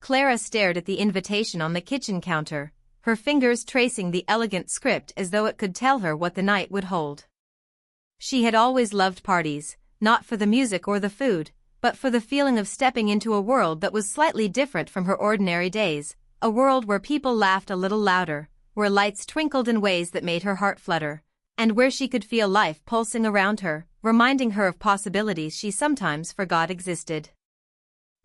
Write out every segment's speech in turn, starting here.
Clara stared at the invitation on the kitchen counter, her fingers tracing the elegant script as though it could tell her what the night would hold. She had always loved parties, not for the music or the food, but for the feeling of stepping into a world that was slightly different from her ordinary days, a world where people laughed a little louder, where lights twinkled in ways that made her heart flutter, and where she could feel life pulsing around her, reminding her of possibilities she sometimes forgot existed.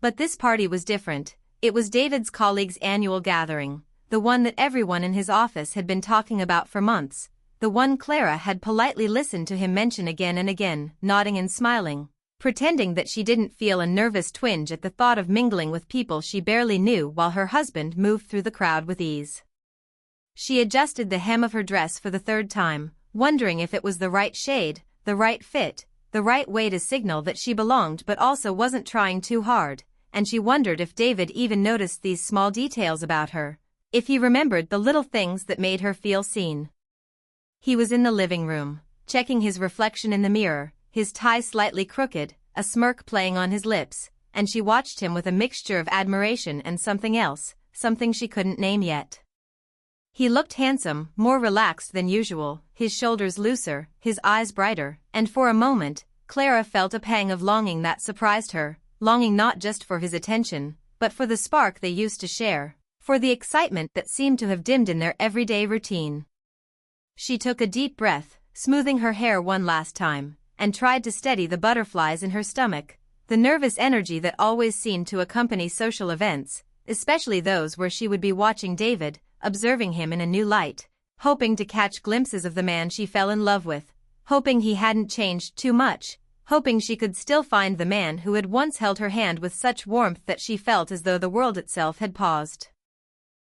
But this party was different. It was David's colleagues' annual gathering, the one that everyone in his office had been talking about for months, the one Clara had politely listened to him mention again and again, nodding and smiling, pretending that she didn't feel a nervous twinge at the thought of mingling with people she barely knew while her husband moved through the crowd with ease. She adjusted the hem of her dress for the third time, wondering if it was the right shade, the right fit, the right way to signal that she belonged but also wasn't trying too hard, and she wondered if David even noticed these small details about her, if he remembered the little things that made her feel seen. He was in the living room, checking his reflection in the mirror, his tie slightly crooked, a smirk playing on his lips, and she watched him with a mixture of admiration and something else, something she couldn't name yet. He looked handsome, more relaxed than usual, his shoulders looser, his eyes brighter, and for a moment, Clara felt a pang of longing that surprised her, longing not just for his attention, but for the spark they used to share, for the excitement that seemed to have dimmed in their everyday routine. She took a deep breath, smoothing her hair one last time, and tried to steady the butterflies in her stomach, the nervous energy that always seemed to accompany social events, especially those where she would be watching David, observing him in a new light, hoping to catch glimpses of the man she fell in love with, hoping he hadn't changed too much, hoping she could still find the man who had once held her hand with such warmth that she felt as though the world itself had paused.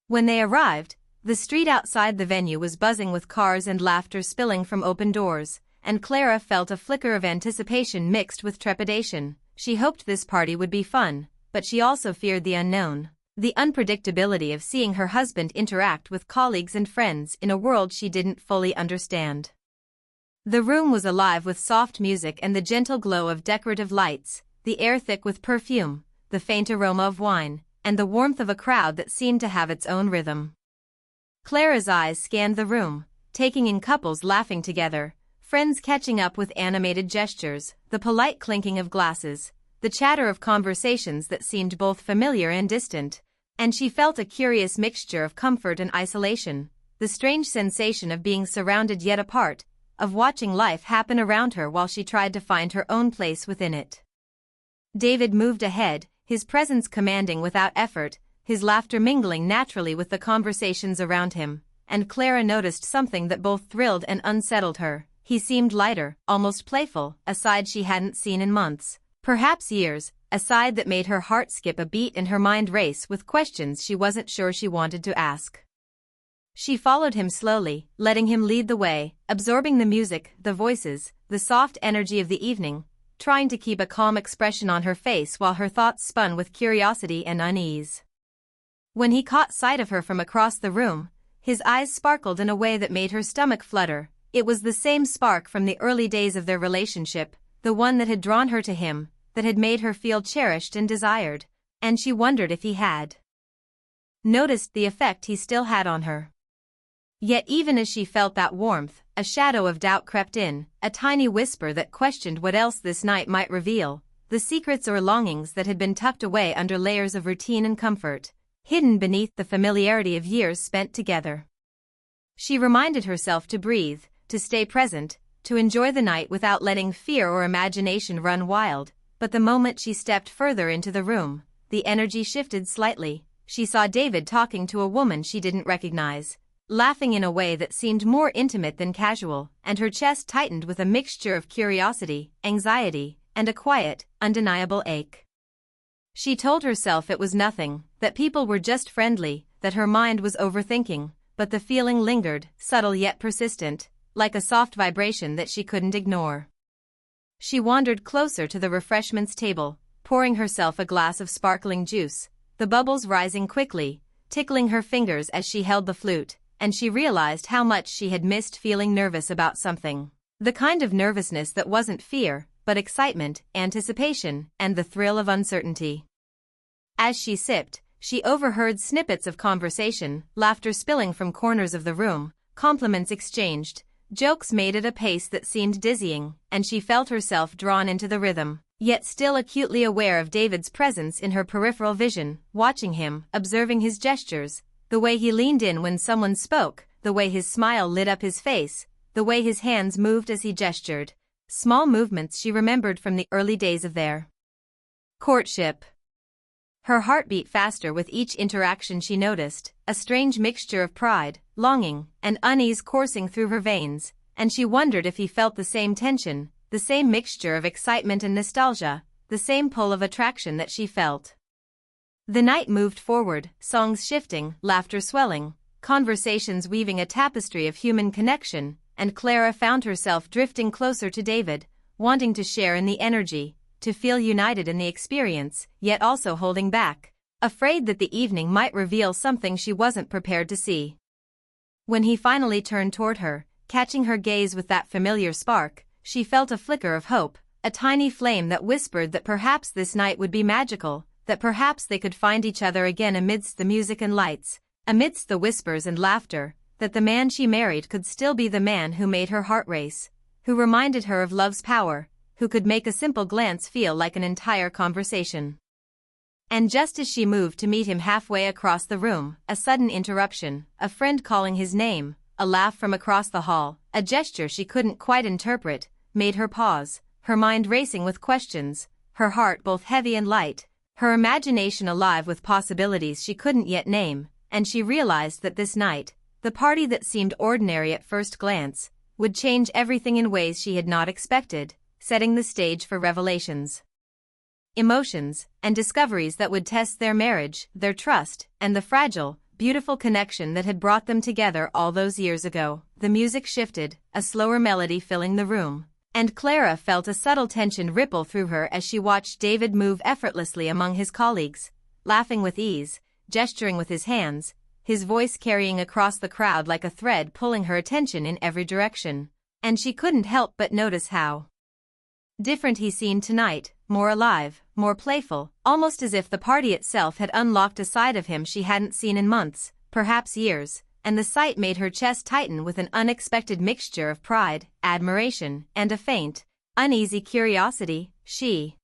When they arrived, the street outside the venue was buzzing with cars and laughter spilling from open doors, and Clara felt a flicker of anticipation mixed with trepidation. She hoped this party would be fun, but she also feared the unknown, the unpredictability of seeing her husband interact with colleagues and friends in a world she didn't fully understand. The room was alive with soft music and the gentle glow of decorative lights, the air thick with perfume, the faint aroma of wine, and the warmth of a crowd that seemed to have its own rhythm. Clara's eyes scanned the room, taking in couples laughing together, friends catching up with animated gestures, the polite clinking of glasses, the chatter of conversations that seemed both familiar and distant, and she felt a curious mixture of comfort and isolation, the strange sensation of being surrounded yet apart, of watching life happen around her while she tried to find her own place within it. David moved ahead, his presence commanding without effort, his laughter mingling naturally with the conversations around him, and Clara noticed something that both thrilled and unsettled her. He seemed lighter, almost playful, a side she hadn't seen in months, perhaps years, a side that made her heart skip a beat and her mind race with questions she wasn't sure she wanted to ask. She followed him slowly, letting him lead the way, absorbing the music, the voices, the soft energy of the evening, trying to keep a calm expression on her face while her thoughts spun with curiosity and unease. When he caught sight of her from across the room, his eyes sparkled in a way that made her stomach flutter. It was the same spark from the early days of their relationship, the one that had drawn her to him, that had made her feel cherished and desired, and she wondered if he had noticed the effect he still had on her. Yet even as she felt that warmth, a shadow of doubt crept in, a tiny whisper that questioned what else this night might reveal, the secrets or longings that had been tucked away under layers of routine and comfort, hidden beneath the familiarity of years spent together. She reminded herself to breathe, to stay present, to enjoy the night without letting fear or imagination run wild, but the moment she stepped further into the room, the energy shifted slightly. She saw David talking to a woman she didn't recognize, laughing in a way that seemed more intimate than casual, and her chest tightened with a mixture of curiosity, anxiety, and a quiet, undeniable ache. She told herself it was nothing, that people were just friendly, that her mind was overthinking, but the feeling lingered, subtle yet persistent, like a soft vibration that she couldn't ignore. She wandered closer to the refreshments table, pouring herself a glass of sparkling juice, the bubbles rising quickly, tickling her fingers as she held the flute, and she realized how much she had missed feeling nervous about something. The kind of nervousness that wasn't fear, but excitement, anticipation, and the thrill of uncertainty. As she sipped, she overheard snippets of conversation, laughter spilling from corners of the room, compliments exchanged, jokes made at a pace that seemed dizzying, and she felt herself drawn into the rhythm, yet still acutely aware of David's presence in her peripheral vision, watching him, observing his gestures, the way he leaned in when someone spoke, the way his smile lit up his face, the way his hands moved as he gestured. Small movements she remembered from the early days of their courtship. Her heart beat faster with each interaction she noticed, a strange mixture of pride, longing, and unease coursing through her veins, and she wondered if he felt the same tension, the same mixture of excitement and nostalgia, the same pull of attraction that she felt. The night moved forward, songs shifting, laughter swelling, conversations weaving a tapestry of human connection, and Clara found herself drifting closer to David, wanting to share in the energy, to feel united in the experience, yet also holding back, afraid that the evening might reveal something she wasn't prepared to see. When he finally turned toward her, catching her gaze with that familiar spark, she felt a flicker of hope, a tiny flame that whispered that perhaps this night would be magical, that perhaps they could find each other again amidst the music and lights, amidst the whispers and laughter, that the man she married could still be the man who made her heart race, who reminded her of love's power, who could make a simple glance feel like an entire conversation. And just as she moved to meet him halfway across the room, a sudden interruption, a friend calling his name, a laugh from across the hall, a gesture she couldn't quite interpret, made her pause, her mind racing with questions, her heart both heavy and light, her imagination alive with possibilities she couldn't yet name, and she realized that this night, the party that seemed ordinary at first glance, would change everything in ways she had not expected, setting the stage for revelations, emotions, and discoveries that would test their marriage, their trust, and the fragile, beautiful connection that had brought them together all those years ago. The music shifted, a slower melody filling the room, and Clara felt a subtle tension ripple through her as she watched David move effortlessly among his colleagues, laughing with ease, gesturing with his hands, his voice carrying across the crowd like a thread pulling her attention in every direction, and she couldn't help but notice how different he seemed tonight, more alive, more playful, almost as if the party itself had unlocked a side of him she hadn't seen in months, perhaps years, and the sight made her chest tighten with an unexpected mixture of pride, admiration, and a faint, uneasy curiosity. She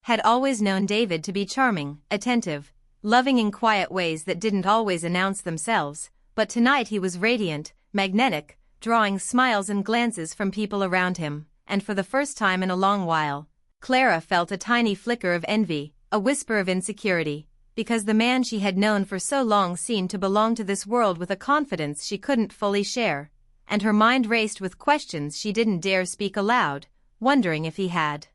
had always known David to be charming, attentive, loving in quiet ways that didn't always announce themselves, but tonight he was radiant, magnetic, drawing smiles and glances from people around him, and for the first time in a long while, Clara felt a tiny flicker of envy, a whisper of insecurity, because the man she had known for so long seemed to belong to this world with a confidence she couldn't fully share, and her mind raced with questions she didn't dare speak aloud, wondering if he had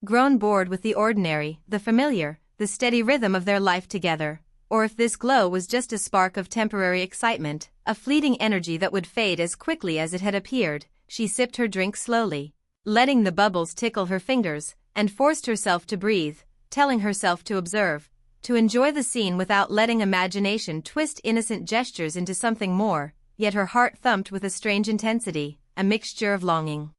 grown bored with the ordinary, the familiar, the steady rhythm of their life together, or if this glow was just a spark of temporary excitement, a fleeting energy that would fade as quickly as it had appeared. She sipped her drink slowly, letting the bubbles tickle her fingers, and forced herself to breathe, telling herself to observe, to enjoy the scene without letting imagination twist innocent gestures into something more, yet her heart thumped with a strange intensity, a mixture of longing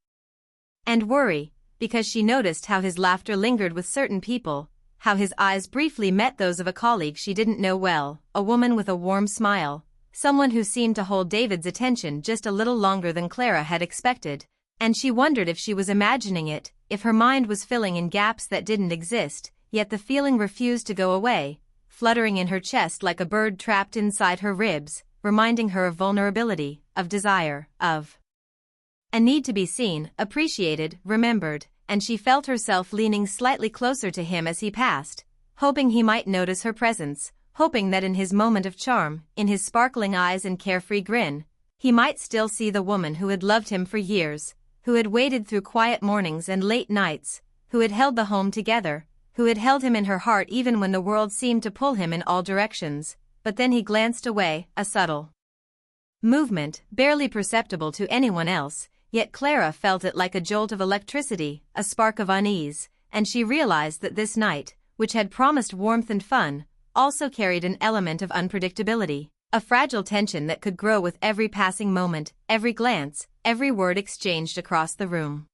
and worry, because she noticed how his laughter lingered with certain people, how his eyes briefly met those of a colleague she didn't know well, a woman with a warm smile, someone who seemed to hold David's attention just a little longer than Clara had expected, and she wondered if she was imagining it, if her mind was filling in gaps that didn't exist, yet the feeling refused to go away, fluttering in her chest like a bird trapped inside her ribs, reminding her of vulnerability, of desire, of a need to be seen, appreciated, remembered, and she felt herself leaning slightly closer to him as he passed, hoping he might notice her presence, hoping that in his moment of charm, in his sparkling eyes and carefree grin, he might still see the woman who had loved him for years, who had waited through quiet mornings and late nights, who had held the home together, who had held him in her heart even when the world seemed to pull him in all directions. But then he glanced away, a subtle movement, barely perceptible to anyone else, yet Clara felt it like a jolt of electricity, a spark of unease, and she realized that this night, which had promised warmth and fun, also carried an element of unpredictability, a fragile tension that could grow with every passing moment, every glance, every word exchanged across the room.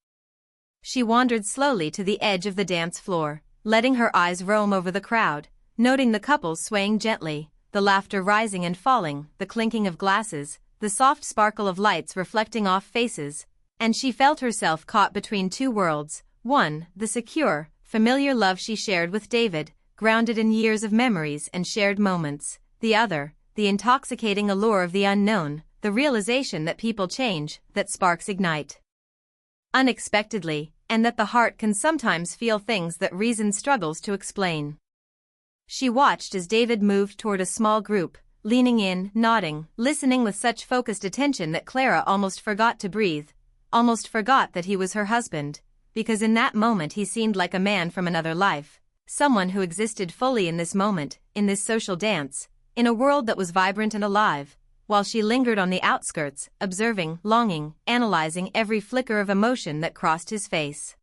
She wandered slowly to the edge of the dance floor, letting her eyes roam over the crowd, noting the couples swaying gently, the laughter rising and falling, the clinking of glasses, the soft sparkle of lights reflecting off faces, and she felt herself caught between two worlds. One, the secure, familiar love she shared with David, grounded in years of memories and shared moments. The other, the intoxicating allure of the unknown, the realization that people change, that sparks ignite unexpectedly, and that the heart can sometimes feel things that reason struggles to explain. She watched as David moved toward a small group, leaning in, nodding, listening with such focused attention that Clara almost forgot to breathe, almost forgot that he was her husband, because in that moment he seemed like a man from another life, someone who existed fully in this moment, in this social dance, in a world that was vibrant and alive, while she lingered on the outskirts, observing, longing, analyzing every flicker of emotion that crossed his face.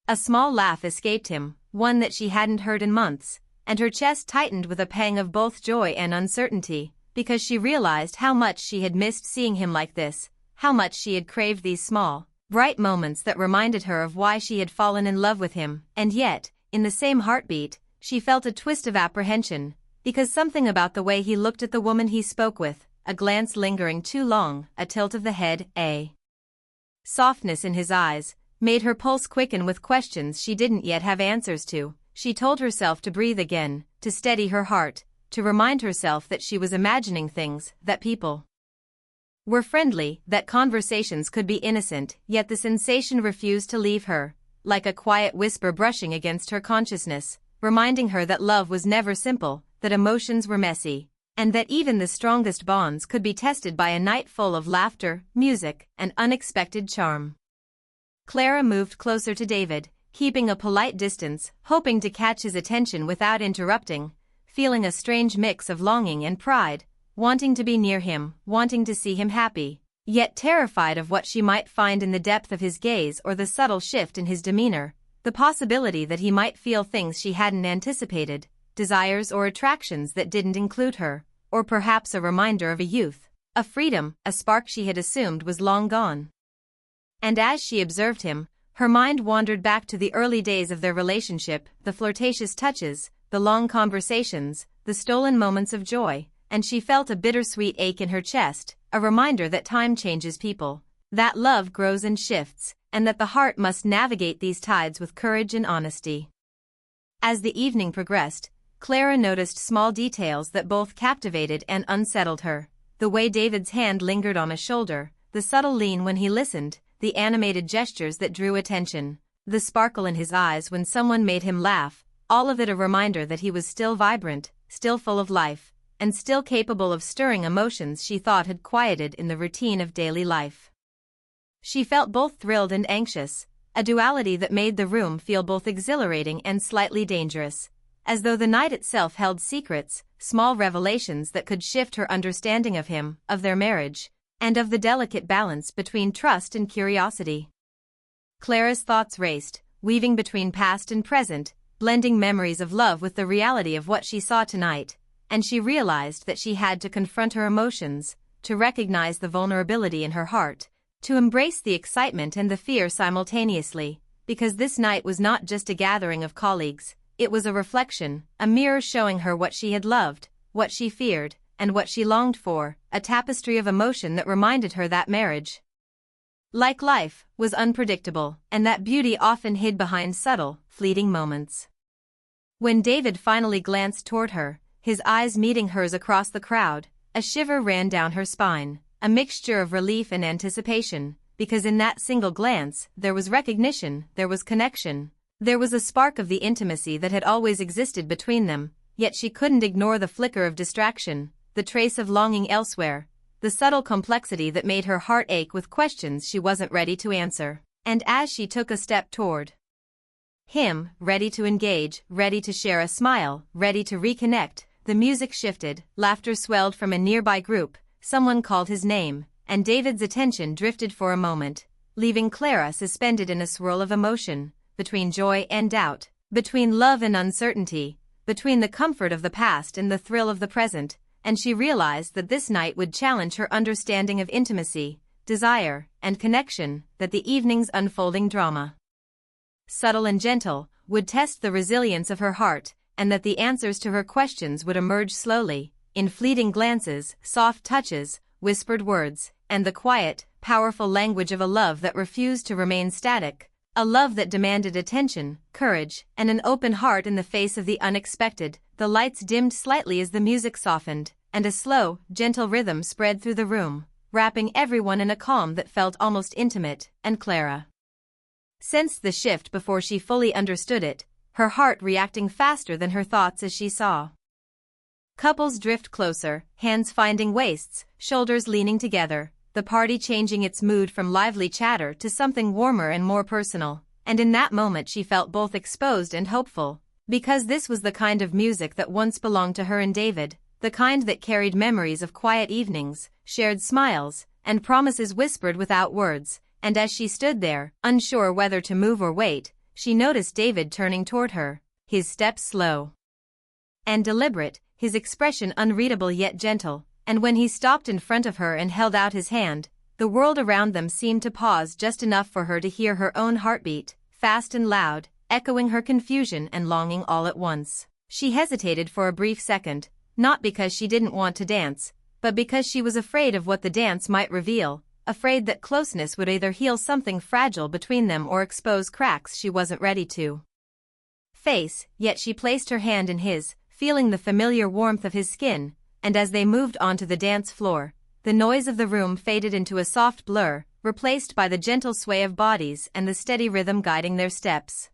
A small laugh escaped him, one that she hadn't heard in months, and her chest tightened with a pang of both joy and uncertainty, because she realized how much she had missed seeing him like this, how much she had craved these small, bright moments that reminded her of why she had fallen in love with him, and yet, in the same heartbeat, she felt a twist of apprehension, because something about the way he looked at the woman he spoke with, a glance lingering too long, a tilt of the head, a softness in his eyes, made her pulse quicken with questions she didn't yet have answers to. She told herself to breathe again, to steady her heart, to remind herself that she was imagining things, that people were friendly, that conversations could be innocent, yet the sensation refused to leave her, like a quiet whisper brushing against her consciousness, reminding her that love was never simple, that emotions were messy, and that even the strongest bonds could be tested by a night full of laughter, music, and unexpected charm. Clara moved closer to David, keeping a polite distance, hoping to catch his attention without interrupting, feeling a strange mix of longing and pride, wanting to be near him, wanting to see him happy, yet terrified of what she might find in the depth of his gaze or the subtle shift in his demeanor, the possibility that he might feel things she hadn't anticipated, desires or attractions that didn't include her, or perhaps a reminder of a youth, a freedom, a spark she had assumed was long gone. And as she observed him, her mind wandered back to the early days of their relationship, the flirtatious touches, the long conversations, the stolen moments of joy, and she felt a bittersweet ache in her chest, a reminder that time changes people, that love grows and shifts, and that the heart must navigate these tides with courage and honesty. As the evening progressed, Clara noticed small details that both captivated and unsettled her, the way David's hand lingered on a shoulder, the subtle lean when he listened, the animated gestures that drew attention, the sparkle in his eyes when someone made him laugh, all of it a reminder that he was still vibrant, still full of life, and still capable of stirring emotions she thought had quieted in the routine of daily life. She felt both thrilled and anxious, a duality that made the room feel both exhilarating and slightly dangerous, as though the night itself held secrets, small revelations that could shift her understanding of him, of their marriage, and of the delicate balance between trust and curiosity. Clara's thoughts raced, weaving between past and present, blending memories of love with the reality of what she saw tonight, and she realized that she had to confront her emotions, to recognize the vulnerability in her heart, to embrace the excitement and the fear simultaneously, because this night was not just a gathering of colleagues, it was a reflection, a mirror showing her what she had loved, what she feared, and what she longed for, a tapestry of emotion that reminded her that marriage, like life, was unpredictable, and that beauty often hid behind subtle, fleeting moments. When David finally glanced toward her, his eyes meeting hers across the crowd, a shiver ran down her spine, a mixture of relief and anticipation, because in that single glance, there was recognition, there was connection, there was a spark of the intimacy that had always existed between them, yet she couldn't ignore the flicker of distraction, the trace of longing elsewhere, the subtle complexity that made her heart ache with questions she wasn't ready to answer. And as she took a step toward him, ready to engage, ready to share a smile, ready to reconnect, the music shifted, laughter swelled from a nearby group, someone called his name, and David's attention drifted for a moment, leaving Clara suspended in a swirl of emotion, between joy and doubt, between love and uncertainty, between the comfort of the past and the thrill of the present, and she realized that this night would challenge her understanding of intimacy, desire, and connection, that the evening's unfolding drama, subtle and gentle, would test the resilience of her heart, and that the answers to her questions would emerge slowly, in fleeting glances, soft touches, whispered words, and the quiet, powerful language of a love that refused to remain static, a love that demanded attention, courage, and an open heart in the face of the unexpected. The lights dimmed slightly as the music softened, and a slow, gentle rhythm spread through the room, wrapping everyone in a calm that felt almost intimate, and Clara sensed the shift before she fully understood it, her heart reacting faster than her thoughts as she saw couples drift closer, hands finding waists, shoulders leaning together, the party changing its mood from lively chatter to something warmer and more personal, and in that moment she felt both exposed and hopeful, because this was the kind of music that once belonged to her and David, the kind that carried memories of quiet evenings, shared smiles, and promises whispered without words, and as she stood there, unsure whether to move or wait, she noticed David turning toward her, his steps slow and deliberate, his expression unreadable yet gentle, and when he stopped in front of her and held out his hand, the world around them seemed to pause just enough for her to hear her own heartbeat, fast and loud, echoing her confusion and longing all at once. She hesitated for a brief second, not because she didn't want to dance, but because she was afraid of what the dance might reveal, afraid that closeness would either heal something fragile between them or expose cracks she wasn't ready to face, yet she placed her hand in his, feeling the familiar warmth of his skin, and as they moved onto the dance floor, the noise of the room faded into a soft blur, replaced by the gentle sway of bodies and the steady rhythm guiding their steps.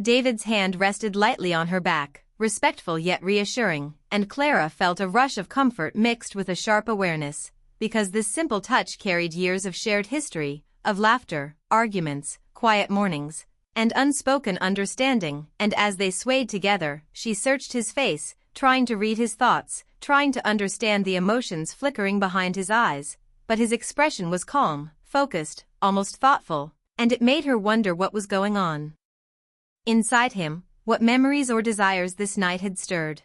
David's hand rested lightly on her back, respectful yet reassuring, and Clara felt a rush of comfort mixed with a sharp awareness, because this simple touch carried years of shared history, of laughter, arguments, quiet mornings, and unspoken understanding, and as they swayed together, she searched his face, trying to read his thoughts, trying to understand the emotions flickering behind his eyes, but his expression was calm, focused, almost thoughtful, and it made her wonder what was going on inside him, what memories or desires this night had stirred.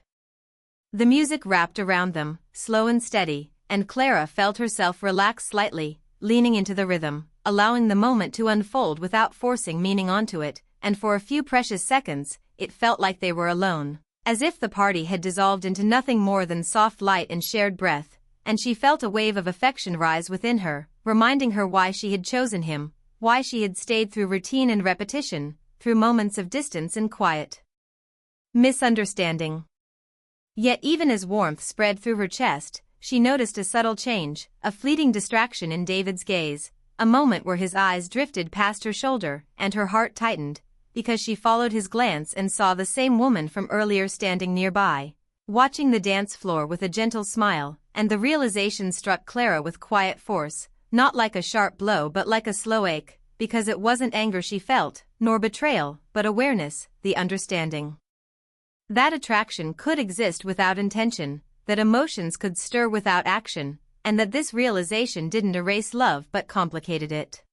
The music wrapped around them, slow and steady, and Clara felt herself relax slightly, leaning into the rhythm, allowing the moment to unfold without forcing meaning onto it, and for a few precious seconds, it felt like they were alone, as if the party had dissolved into nothing more than soft light and shared breath, and she felt a wave of affection rise within her, reminding her why she had chosen him, why she had stayed through routine and repetition, through moments of distance and quiet misunderstanding. Yet even as warmth spread through her chest, she noticed a subtle change, a fleeting distraction in David's gaze, a moment where his eyes drifted past her shoulder, and her heart tightened, because she followed his glance and saw the same woman from earlier standing nearby, watching the dance floor with a gentle smile, and the realization struck Clara with quiet force, not like a sharp blow but like a slow ache, because it wasn't anger she felt, nor betrayal, but awareness, the understanding that attraction could exist without intention, that emotions could stir without action, and that this realization didn't erase love but complicated it.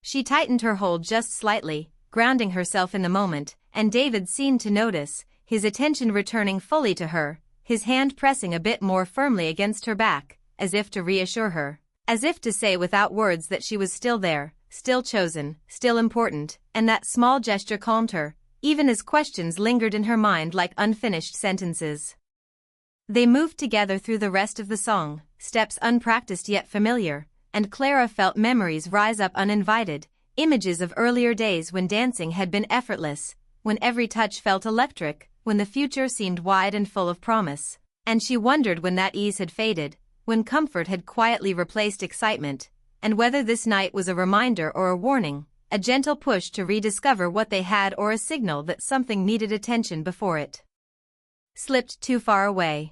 She tightened her hold just slightly, grounding herself in the moment, and David seemed to notice, his attention returning fully to her, his hand pressing a bit more firmly against her back, as if to reassure her, as if to say without words that she was still there, still chosen, still important, and that small gesture calmed her, even as questions lingered in her mind like unfinished sentences. They moved together through the rest of the song, steps unpracticed yet familiar, and Clara felt memories rise up uninvited, images of earlier days when dancing had been effortless, when every touch felt electric, when the future seemed wide and full of promise, and she wondered when that ease had faded, when comfort had quietly replaced excitement, and whether this night was a reminder or a warning, a gentle push to rediscover what they had or a signal that something needed attention before it slipped too far away.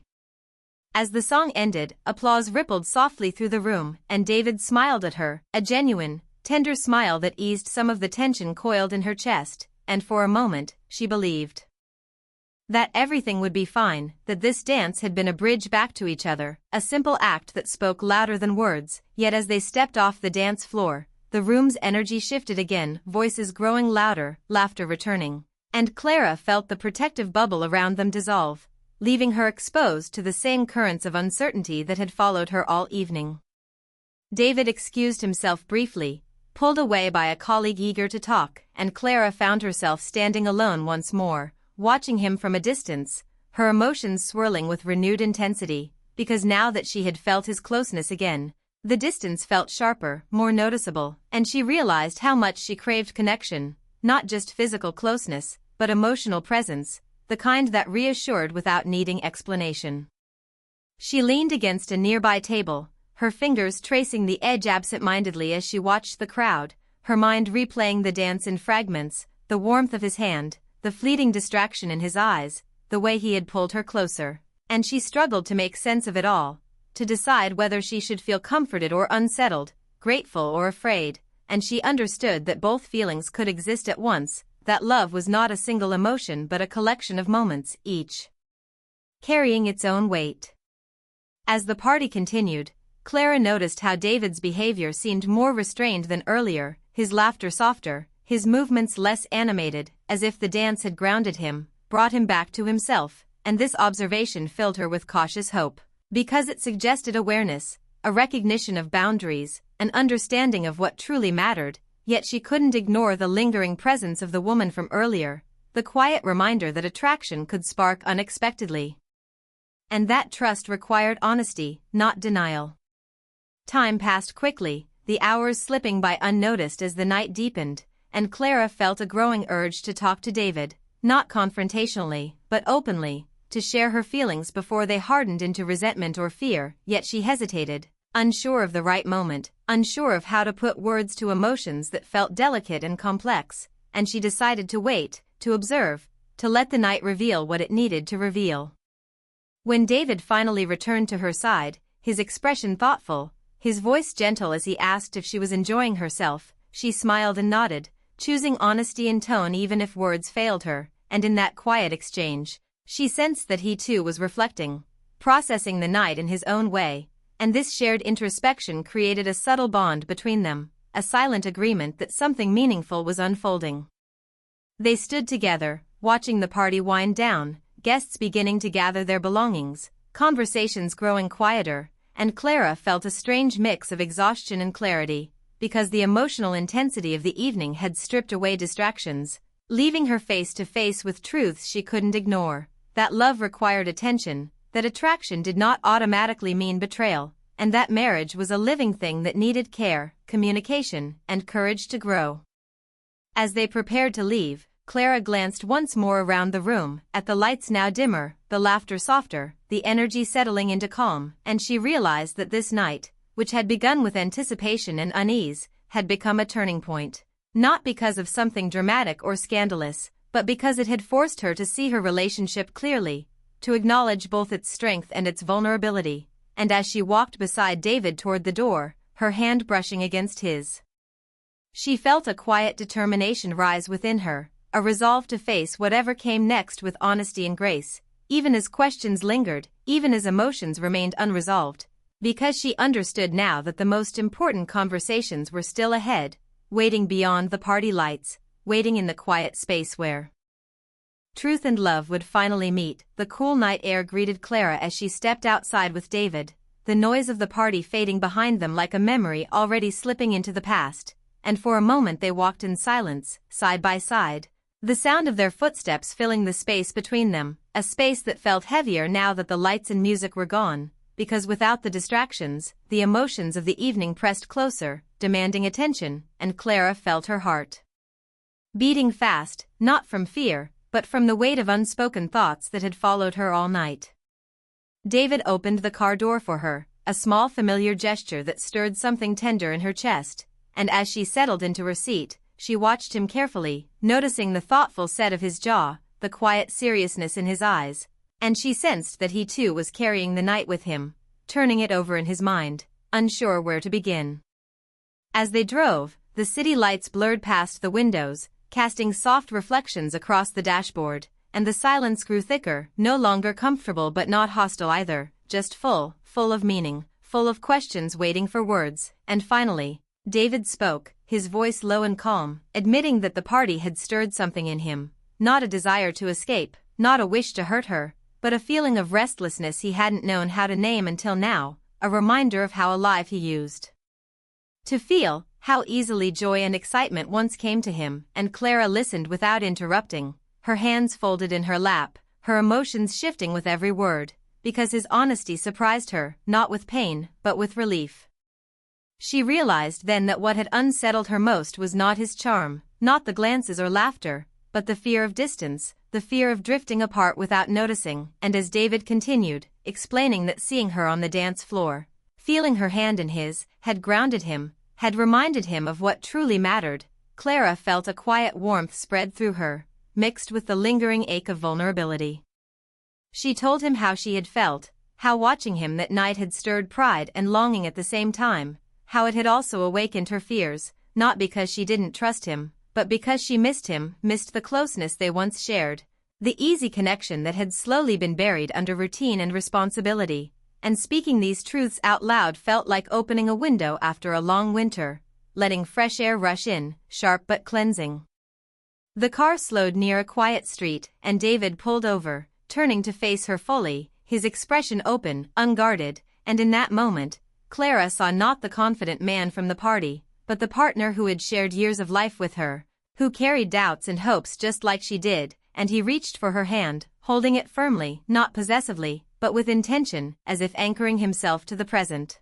As the song ended, applause rippled softly through the room, and David smiled at her, a genuine, tender smile that eased some of the tension coiled in her chest, and for a moment, she believed that everything would be fine, that this dance had been a bridge back to each other, a simple act that spoke louder than words, yet as they stepped off the dance floor, the room's energy shifted again, voices growing louder, laughter returning, and Clara felt the protective bubble around them dissolve, leaving her exposed to the same currents of uncertainty that had followed her all evening. David excused himself briefly, pulled away by a colleague eager to talk, and Clara found herself standing alone once more, watching him from a distance, her emotions swirling with renewed intensity, because now that she had felt his closeness again, the distance felt sharper, more noticeable, and she realized how much she craved connection, not just physical closeness, but emotional presence, the kind that reassured without needing explanation. She leaned against a nearby table, her fingers tracing the edge absent-mindedly as she watched the crowd, her mind replaying the dance in fragments, the warmth of his hand, the fleeting distraction in his eyes, the way he had pulled her closer, and she struggled to make sense of it all, to decide whether she should feel comforted or unsettled, grateful or afraid, and she understood that both feelings could exist at once, that love was not a single emotion but a collection of moments, each carrying its own weight. As the party continued, Clara noticed how David's behavior seemed more restrained than earlier, his laughter softer, his movements less animated, as if the dance had grounded him, brought him back to himself, and this observation filled her with cautious hope, because it suggested awareness, a recognition of boundaries, an understanding of what truly mattered, yet she couldn't ignore the lingering presence of the woman from earlier, the quiet reminder that attraction could spark unexpectedly. And that trust required honesty, not denial. Time passed quickly, the hours slipping by unnoticed as the night deepened, and Clara felt a growing urge to talk to David, not confrontationally, but openly, to share her feelings before they hardened into resentment or fear, yet she hesitated, unsure of the right moment, unsure of how to put words to emotions that felt delicate and complex, and she decided to wait, to observe, to let the night reveal what it needed to reveal. When David finally returned to her side, his expression thoughtful, his voice gentle as he asked if she was enjoying herself, she smiled and nodded, choosing honesty in tone even if words failed her, and in that quiet exchange, she sensed that he too was reflecting, processing the night in his own way, and this shared introspection created a subtle bond between them, a silent agreement that something meaningful was unfolding. They stood together, watching the party wind down, guests beginning to gather their belongings, conversations growing quieter, and Clara felt a strange mix of exhaustion and clarity, because the emotional intensity of the evening had stripped away distractions, leaving her face to face with truths she couldn't ignore, that love required attention, that attraction did not automatically mean betrayal, and that marriage was a living thing that needed care, communication, and courage to grow. As they prepared to leave, Clara glanced once more around the room, at the lights now dimmer, the laughter softer, the energy settling into calm, and she realized that this night, which had begun with anticipation and unease, had become a turning point, not because of something dramatic or scandalous, but because it had forced her to see her relationship clearly, to acknowledge both its strength and its vulnerability, and as she walked beside David toward the door, her hand brushing against his, she felt a quiet determination rise within her, a resolve to face whatever came next with honesty and grace, even as questions lingered, even as emotions remained unresolved, because she understood now that the most important conversations were still ahead, waiting beyond the party lights, waiting in the quiet space where truth and love would finally meet. The cool night air greeted Clara as she stepped outside with David, the noise of the party fading behind them like a memory already slipping into the past, and for a moment they walked in silence, side by side, the sound of their footsteps filling the space between them, a space that felt heavier now that the lights and music were gone, because without the distractions, the emotions of the evening pressed closer, demanding attention, and Clara felt her heart beating fast, not from fear, but from the weight of unspoken thoughts that had followed her all night. David opened the car door for her, a small familiar gesture that stirred something tender in her chest, and as she settled into her seat, she watched him carefully, noticing the thoughtful set of his jaw, the quiet seriousness in his eyes, and she sensed that he too was carrying the night with him, turning it over in his mind, unsure where to begin. As they drove, the city lights blurred past the windows, casting soft reflections across the dashboard, and the silence grew thicker, no longer comfortable but not hostile either, just full of meaning, full of questions waiting for words, and finally, David spoke, his voice low and calm, admitting that the party had stirred something in him, not a desire to escape, not a wish to hurt her, but a feeling of restlessness he hadn't known how to name until now, a reminder of how alive he used to feel, how easily joy and excitement once came to him, and Clara listened without interrupting, her hands folded in her lap, her emotions shifting with every word, because his honesty surprised her, not with pain, but with relief. She realized then that what had unsettled her most was not his charm, not the glances or laughter, but the fear of distance, the fear of drifting apart without noticing. And as David continued, explaining that seeing her on the dance floor, feeling her hand in his, had grounded him, had reminded him of what truly mattered, Clara felt a quiet warmth spread through her, mixed with the lingering ache of vulnerability. She told him how she had felt, how watching him that night had stirred pride and longing at the same time, how it had also awakened her fears, not because she didn't trust him, but because she missed him, missed the closeness they once shared, the easy connection that had slowly been buried under routine and responsibility. And speaking these truths out loud felt like opening a window after a long winter, letting fresh air rush in, sharp but cleansing. The car slowed near a quiet street, and David pulled over, turning to face her fully, his expression open, unguarded, and in that moment, Clara saw not the confident man from the party, but the partner who had shared years of life with her, who carried doubts and hopes just like she did. And he reached for her hand, holding it firmly, not possessively, but with intention, as if anchoring himself to the present.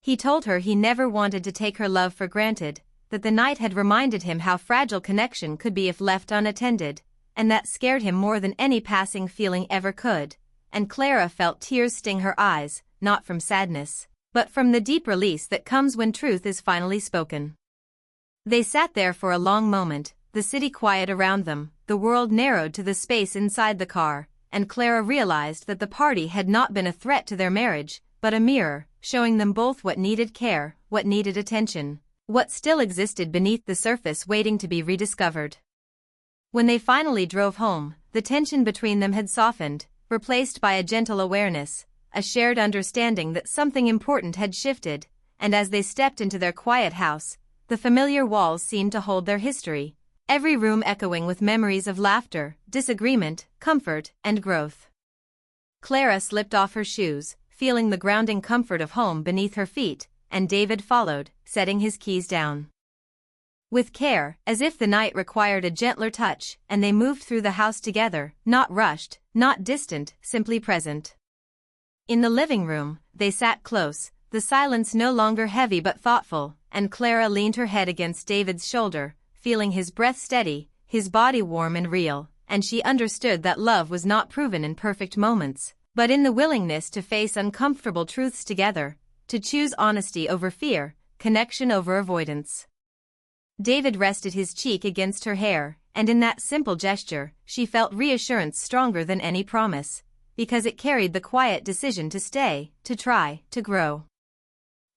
He told her he never wanted to take her love for granted, that the night had reminded him how fragile connection could be if left unattended, and that scared him more than any passing feeling ever could. And Clara felt tears sting her eyes, not from sadness, but from the deep release that comes when truth is finally spoken. They sat there for a long moment, the city quiet around them, the world narrowed to the space inside the car, and Clara realized that the party had not been a threat to their marriage, but a mirror, showing them both what needed care, what needed attention, what still existed beneath the surface waiting to be rediscovered. When they finally drove home, the tension between them had softened, replaced by a gentle awareness, a shared understanding that something important had shifted, and as they stepped into their quiet house, the familiar walls seemed to hold their history, every room echoing with memories of laughter, disagreement, comfort, and growth. Clara slipped off her shoes, feeling the grounding comfort of home beneath her feet, and David followed, setting his keys down. With care, as if the night required a gentler touch, and they moved through the house together, not rushed, not distant, simply present. In the living room, they sat close, the silence no longer heavy but thoughtful, and Clara leaned her head against David's shoulder, feeling his breath steady, his body warm and real, and she understood that love was not proven in perfect moments, but in the willingness to face uncomfortable truths together, to choose honesty over fear, connection over avoidance. David rested his cheek against her hair, and in that simple gesture, she felt reassurance stronger than any promise, because it carried the quiet decision to stay, to try, to grow.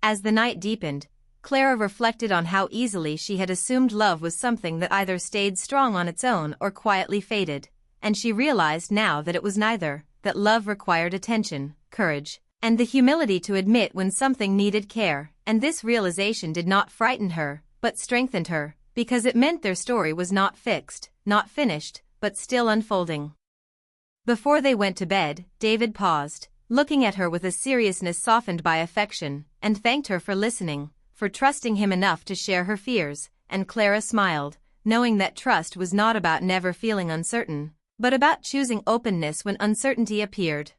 As the night deepened, Clara reflected on how easily she had assumed love was something that either stayed strong on its own or quietly faded, and she realized now that it was neither, that love required attention, courage, and the humility to admit when something needed care, and this realization did not frighten her, but strengthened her, because it meant their story was not fixed, not finished, but still unfolding. Before they went to bed, David paused, looking at her with a seriousness softened by affection, and thanked her for listening, for trusting him enough to share her fears, and Clara smiled, knowing that trust was not about never feeling uncertain, but about choosing openness when uncertainty appeared.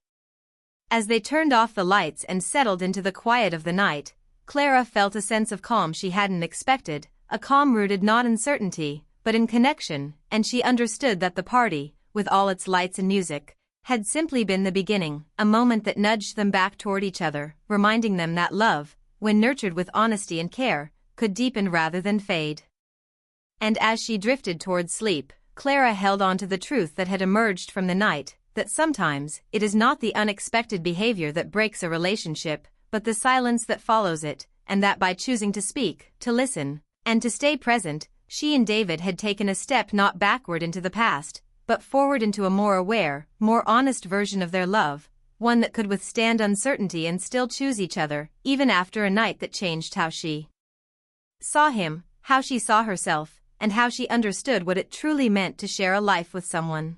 As they turned off the lights and settled into the quiet of the night, Clara felt a sense of calm she hadn't expected, a calm rooted not in certainty, but in connection, and she understood that the party, with all its lights and music, had simply been the beginning, a moment that nudged them back toward each other, reminding them that love, when nurtured with honesty and care, could deepen rather than fade. And as she drifted toward sleep, Clara held on to the truth that had emerged from the night, that sometimes it is not the unexpected behavior that breaks a relationship, but the silence that follows it, and that by choosing to speak, to listen, and to stay present, she and David had taken a step not backward into the past, but forward into a more aware, more honest version of their love, one that could withstand uncertainty and still choose each other, even after a night that changed how she saw him, how she saw herself, and how she understood what it truly meant to share a life with someone.